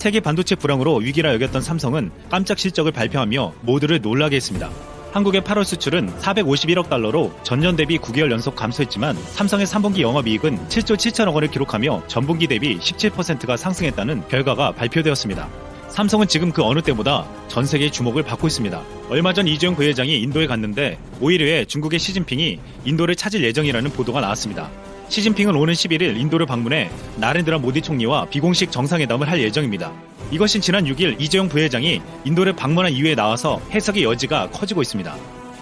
세계 반도체 불황으로 위기라 여겼던 삼성은 깜짝 실적을 발표하며 모두를 놀라게 했습니다. 한국의 8월 수출은 451억 달러로 전년 대비 9개월 연속 감소했지만 삼성의 3분기 영업이익은 7조 7천억 원을 기록하며 전분기 대비 17%가 상승했다는 결과가 발표되었습니다. 삼성은 지금 그 어느 때보다 전 세계의 주목을 받고 있습니다. 얼마 전 이재용 부회장이 인도에 갔는데 5일 후에 중국의 시진핑이 인도를 찾을 예정이라는 보도가 나왔습니다. 시진핑은 오는 11일 인도를 방문해 나렌드라 모디 총리와 비공식 정상회담을 할 예정입니다. 이것은 지난 6일 이재용 부회장이 인도를 방문한 이후에 나와서 해석의 여지가 커지고 있습니다.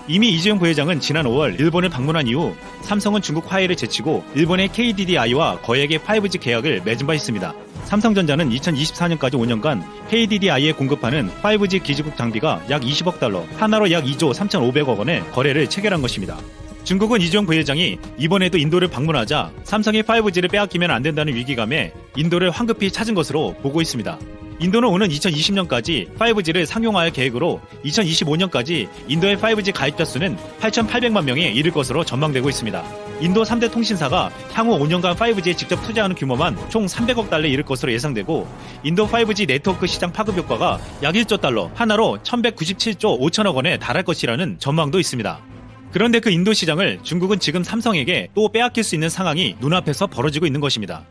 이미 이재용 부회장은 지난 5월 일본을 방문한 이후 삼성은 중국 화웨이를 제치고 일본의 KDDI와 거액의 5G 계약을 맺은 바 있습니다. 삼성전자는 2024년까지 5년간 KDDI에 공급하는 5G 기지국 장비가 약 20억 달러, 하나로 약 2조 3,500억 원의 거래를 체결한 것입니다. 중국은 이재용 부회장이 이번에도 인도를 방문하자 삼성이 5G를 빼앗기면 안 된다는 위기감에 인도를 황급히 찾은 것으로 보고 있습니다. 인도는 오는 2020년까지 5G를 상용화할 계획으로 2025년까지 인도의 5G 가입자 수는 8,800만 명에 이를 것으로 전망되고 있습니다. 인도 3대 통신사가 향후 5년간 5G에 직접 투자하는 규모만 총 300억 달러에 이를 것으로 예상되고 인도 5G 네트워크 시장 파급 효과가 약 1조 달러, 하나로 1,197조 5천억 원에 달할 것이라는 전망도 있습니다. 그런데 그 인도 시장을 중국은 지금 삼성에게 또 빼앗길 수 있는 상황이 눈앞에서 벌어지고 있는 것입니다.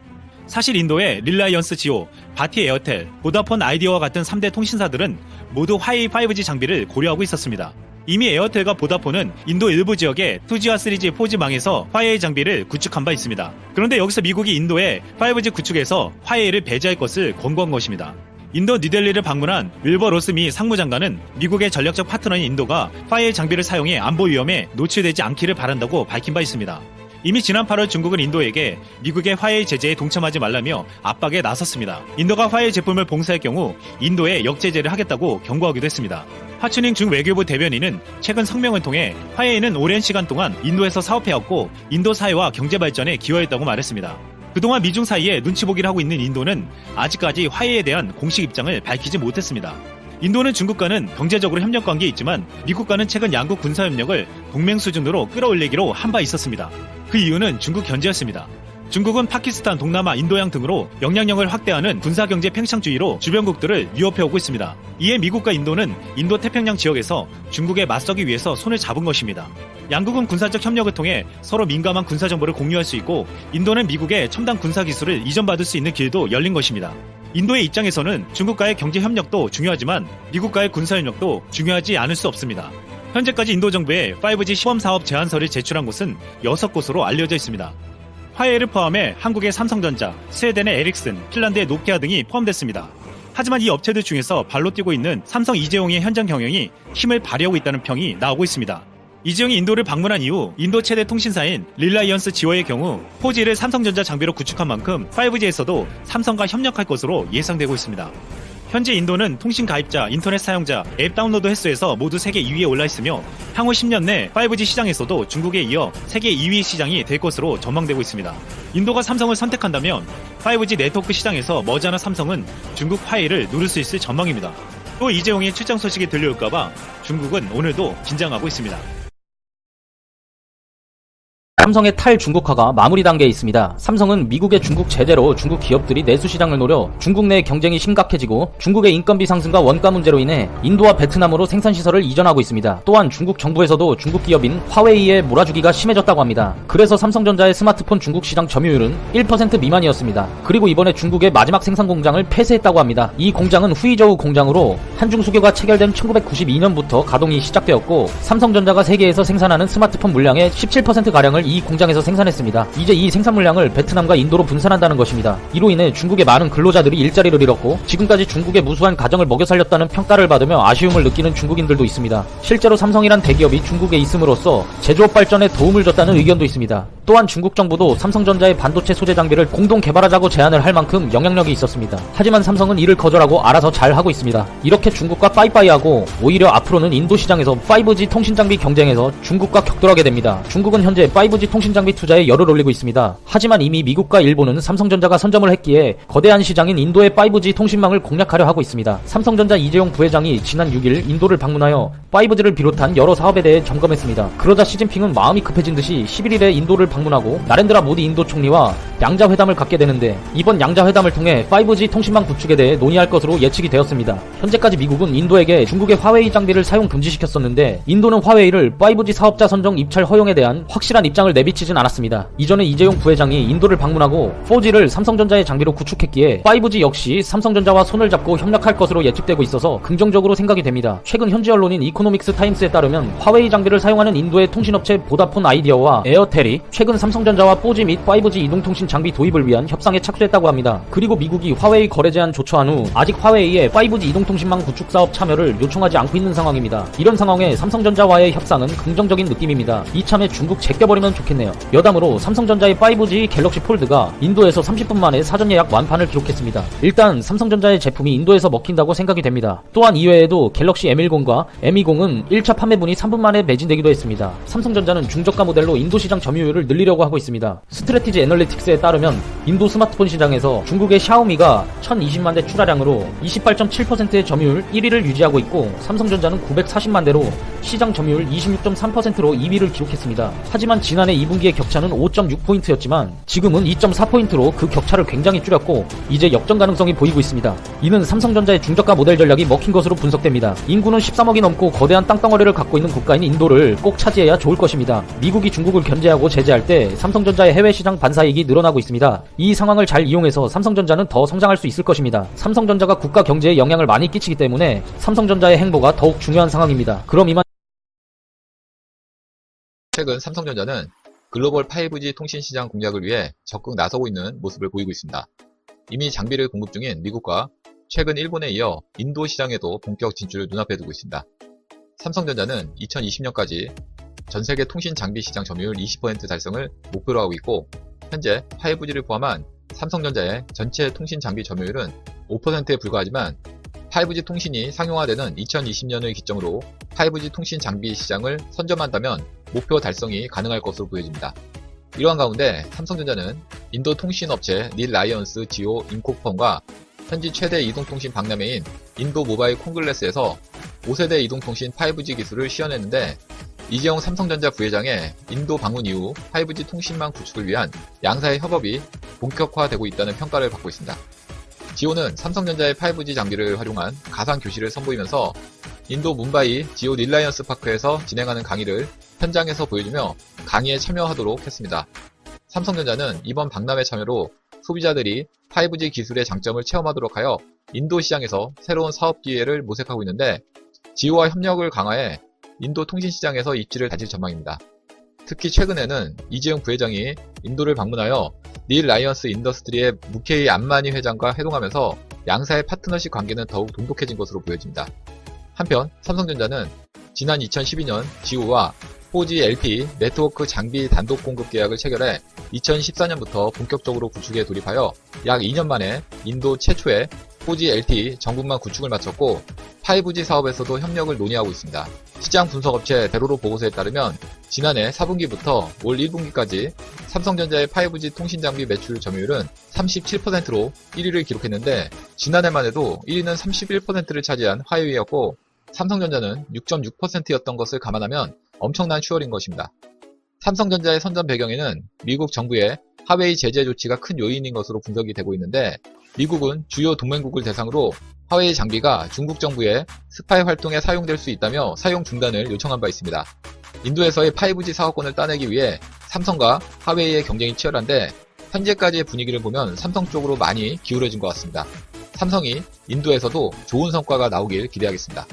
사실 인도의 릴라이언스 지오, 바티 에어텔, 보다폰 아이디어와 같은 3대 통신사들은 모두 화웨이 5G 장비를 고려하고 있었습니다. 이미 에어텔과 보다폰은 인도 일부 지역에 2G와 3G, 4G망에서 화웨이 장비를 구축한 바 있습니다. 그런데 여기서 미국이 인도에 5G 구축에서 화웨이를 배제할 것을 권고한 것입니다. 인도 뉴델리를 방문한 윌버 로스 미 상무장관은 미국의 전략적 파트너인 인도가 화웨이 장비를 사용해 안보 위험에 노출되지 않기를 바란다고 밝힌 바 있습니다. 이미 지난 8월 중국은 인도에게 미국의 화웨이 제재에 동참하지 말라며 압박에 나섰습니다. 인도가 화웨이 제품을 봉쇄할 경우 인도에 역제재를 하겠다고 경고하기도 했습니다. 하춘잉 중 외교부 대변인은 최근 성명을 통해 화웨이는 오랜 시간 동안 인도에서 사업해왔고 인도 사회와 경제 발전에 기여했다고 말했습니다. 그동안 미중 사이에 눈치보기를 하고 있는 인도는 아직까지 화웨이에 대한 공식 입장을 밝히지 못했습니다. 인도는 중국과는 경제적으로 협력 관계에 있지만 미국과는 최근 양국 군사협력을 동맹 수준으로 끌어올리기로 한 바 있었습니다. 그 이유는 중국 견제였습니다. 중국은 파키스탄, 동남아, 인도양 등으로 영향력을 확대하는 군사경제 팽창주의로 주변국들을 위협해오고 있습니다. 이에 미국과 인도는 인도 태평양 지역에서 중국에 맞서기 위해서 손을 잡은 것입니다. 양국은 군사적 협력을 통해 서로 민감한 군사정보를 공유할 수 있고 인도는 미국의 첨단 군사기술을 이전받을 수 있는 길도 열린 것입니다. 인도의 입장에서는 중국과의 경제협력도 중요하지만 미국과의 군사협력도 중요하지 않을 수 없습니다. 현재까지 인도 정부에 5G 시범사업 제안서를 제출한 곳은 6곳으로 알려져 있습니다. 화웨이를 포함해 한국의 삼성전자, 스웨덴의 에릭슨, 핀란드의 노키아 등이 포함됐습니다. 하지만 이 업체들 중에서 발로 뛰고 있는 삼성 이재용의 현장 경영이 힘을 발휘하고 있다는 평이 나오고 있습니다. 이재용이 인도를 방문한 이후 인도 최대 통신사인 릴라이언스 지오의 경우 4G를 삼성전자 장비로 구축한 만큼 5G에서도 삼성과 협력할 것으로 예상되고 있습니다. 현재 인도는 통신 가입자, 인터넷 사용자, 앱 다운로드 횟수에서 모두 세계 2위에 올라 있으며 향후 10년 내 5G 시장에서도 중국에 이어 세계 2위 시장이 될 것으로 전망되고 있습니다. 인도가 삼성을 선택한다면 5G 네트워크 시장에서 머지않아 삼성은 중국 화웨이를 누를 수 있을 전망입니다. 또 이재용의 출장 소식이 들려올까봐 중국은 오늘도 긴장하고 있습니다. 삼성의 탈중국화가 마무리 단계에 있습니다. 삼성은 미국의 중국 제재로 중국 기업들이 내수 시장을 노려 중국 내 경쟁이 심각해지고 중국의 인건비 상승과 원가 문제로 인해 인도와 베트남으로 생산시설을 이전하고 있습니다. 또한 중국 정부에서도 중국 기업인 화웨이의 몰아주기가 심해졌다고 합니다. 그래서 삼성전자의 스마트폰 중국 시장 점유율은 1% 미만이었습니다. 그리고 이번에 중국의 마지막 생산 공장을 폐쇄했다고 합니다. 이 공장은 후이저우 공장으로 한중 수교가 체결된 1992년부터 가동이 시작되었고 삼성전자가 세계에서 생산하는 스마트폰 물량의 17%가량을 이 공장에서 생산했습니다. 이제 이 생산 물량을 베트남과 인도로 분산한다는 것입니다. 이로 인해 중국의 많은 근로자들이 일자리를 잃었고 지금까지 중국의 무수한 가정을 먹여 살렸다는 평가를 받으며 아쉬움을 느끼는 중국인들도 있습니다. 실제로 삼성이란 대기업이 중국에 있음으로써 제조업 발전에 도움을 줬다는 의견도 있습니다. 또한 중국 정부도 삼성전자의 반도체 소재 장비를 공동 개발하자고 제안을 할 만큼 영향력이 있었습니다. 하지만 삼성은 이를 거절하고 알아서 잘 하고 있습니다. 이렇게 중국과 빠이빠이하고 오히려 앞으로는 인도 시장에서 5G 통신 장비 경쟁에서 중국과 격돌하게 됩니다. 중국은 현재 5G 통신 장비 투자에 열을 올리고 있습니다. 하지만 이미 미국과 일본은 삼성전자가 선점을 했기에 거대한 시장인 인도의 5G 통신망을 공략하려 하고 있습니다. 삼성전자 이재용 부회장이 지난 6일 인도를 방문하여 5G를 비롯한 여러 사업에 대해 점검했습니다. 그러자 시진핑은 마음이 급해진 듯이 11일에 인도를 방문하고 나렌드라 모디 인도 총리와 양자회담을 갖게 되는데, 이번 양자회담을 통해 5G 통신망 구축에 대해 논의할 것으로 예측이 되었습니다. 현재까지 미국은 인도에게 중국의 화웨이 장비를 사용 금지시켰었는데, 인도는 화웨이를 5G 사업자 선정 입찰 허용에 대한 확실한 입장을 내비치진 않았습니다. 이전에 이재용 부회장이 인도를 방문하고 4G를 삼성전자의 장비로 구축했기에 5G 역시 삼성전자와 손을 잡고 협력할 것으로 예측되고 있어서 긍정적으로 생각이 됩니다. 최근 현지 언론인 이코노믹스 타임스에 따르면 화웨이 장비를 사용하는 인도의 통신업체 보다폰 아이디어와 에어텔이 최근 삼성전자와 4G 및 5G 이동통신 장비 도입을 위한 협상에 착수했다고 합니다. 그리고 미국이 화웨이 거래 제한 조처한 후 아직 화웨이의 5G 이동통신망 구축 사업 참여를 요청하지 않고 있는 상황입니다. 이런 상황에 삼성전자와의 협상은 긍정적인 느낌입니다. 이참에 중국 제껴버리면 좋겠네요. 여담으로 삼성전자의 5G 갤럭시 폴드가 인도에서 30분 만에 사전 예약 완판을 기록했습니다. 일단 삼성전자의 제품이 인도에서 먹힌다고 생각이 됩니다. 또한 이외에도 갤럭시 M10과 M20은 1차 판매분이 3분 만에 매진되기도 했습니다. 삼성전자는 중저가 모델로 인도 시장 점유율을 늘리려고 하고 있습니다. 스트래티지 애널리틱스에 따르면 인도 스마트폰 시장에서 중국의 샤오미가 1020만 대 출하량으로 28.7%의 점유율 1위를 유지하고 있고, 삼성전자는 940만 대로 시장 점유율 26.3%로 2위를 기록했습니다. 하지만 지난해 2분기의 격차는 5.6포인트였지만 지금은 2.4포인트로 그 격차를 굉장히 줄였고 이제 역전 가능성이 보이고 있습니다. 이는 삼성전자의 중저가 모델 전략이 먹힌 것으로 분석됩니다. 인구는 13억이 넘고 거대한 땅덩어리를 갖고 있는 국가인 인도를 꼭 차지해야 좋을 것입니다. 미국이 중국을 견제하고 제재할 때 삼성전자의 해외 시장 반사이익이 늘어나고 있습니다. 이 상황을 잘 이용해서 삼성전자는 더 성장할 수 있을 것입니다. 삼성전자가 국가 경제에 영향을 많이 끼치기 때문에 삼성전자의 행보가 더욱 중요한 상황입니다. 그럼 이만. 최근 삼성전자는 글로벌 5G 통신 시장 공략을 위해 적극 나서고 있는 모습을 보이고 있습니다. 이미 장비를 공급 중인 미국과 최근 일본에 이어 인도 시장에도 본격 진출을 눈앞에 두고 있습니다. 삼성전자는 2020년까지 전세계 통신 장비 시장 점유율 20% 달성을 목표로 하고 있고, 현재 5G를 포함한 삼성전자의 전체 통신 장비 점유율은 5%에 불과하지만 5G 통신이 상용화되는 2020년을 기점으로 5G 통신 장비 시장을 선점한다면 목표 달성이 가능할 것으로 보여집니다. 이러한 가운데 삼성전자는 인도 통신업체 릴라이언스 지오 인코펌과 현지 최대 이동통신 박람회인 인도 모바일 콩글레스에서 5세대 이동통신 5G 기술을 시연했는데, 이재용 삼성전자 부회장의 인도 방문 이후 5G 통신망 구축을 위한 양사의 협업이 본격화되고 있다는 평가를 받고 있습니다. 지오는 삼성전자의 5G 장비를 활용한 가상 교실을 선보이면서 인도 문바이 지오 릴라이언스 파크에서 진행하는 강의를 현장에서 보여주며 강의에 참여하도록 했습니다. 삼성전자는 이번 박람회 참여로 소비자들이 5G 기술의 장점을 체험하도록 하여 인도 시장에서 새로운 사업 기회를 모색하고 있는데, 지오와 협력을 강화해 인도 통신 시장에서 입지를 다질 전망입니다. 특히 최근에는 이재용 부회장이 인도를 방문하여 릴라이언스 인더스트리의 무케이 안마니 회장과 회동하면서 양사의 파트너십 관계는 더욱 돈독해진 것으로 보여집니다. 한편 삼성전자는 지난 2012년 지오와 4G LTE 네트워크 장비 단독 공급 계약을 체결해 2014년부터 본격적으로 구축에 돌입하여 약 2년 만에 인도 최초의 4G LTE 전국망 구축을 마쳤고, 5G 사업에서도 협력을 논의하고 있습니다. 시장 분석업체 데로로 보고서에 따르면 지난해 4분기부터 올 1분기까지 삼성전자의 5G 통신 장비 매출 점유율은 37%로 1위를 기록했는데, 지난해만 해도 1위는 31%를 차지한 화웨이였고 삼성전자는 6.6%였던 것을 감안하면 엄청난 추월인 것입니다. 삼성전자의 선전 배경에는 미국 정부의 화웨이 제재 조치가 큰 요인인 것으로 분석이 되고 있는데, 미국은 주요 동맹국을 대상으로 화웨이 장비가 중국 정부의 스파이 활동에 사용될 수 있다며 사용 중단을 요청한 바 있습니다. 인도에서의 5G 사업권을 따내기 위해 삼성과 화웨이의 경쟁이 치열한데, 현재까지의 분위기를 보면 삼성 쪽으로 많이 기울어진 것 같습니다. 삼성이 인도에서도 좋은 성과가 나오길 기대하겠습니다.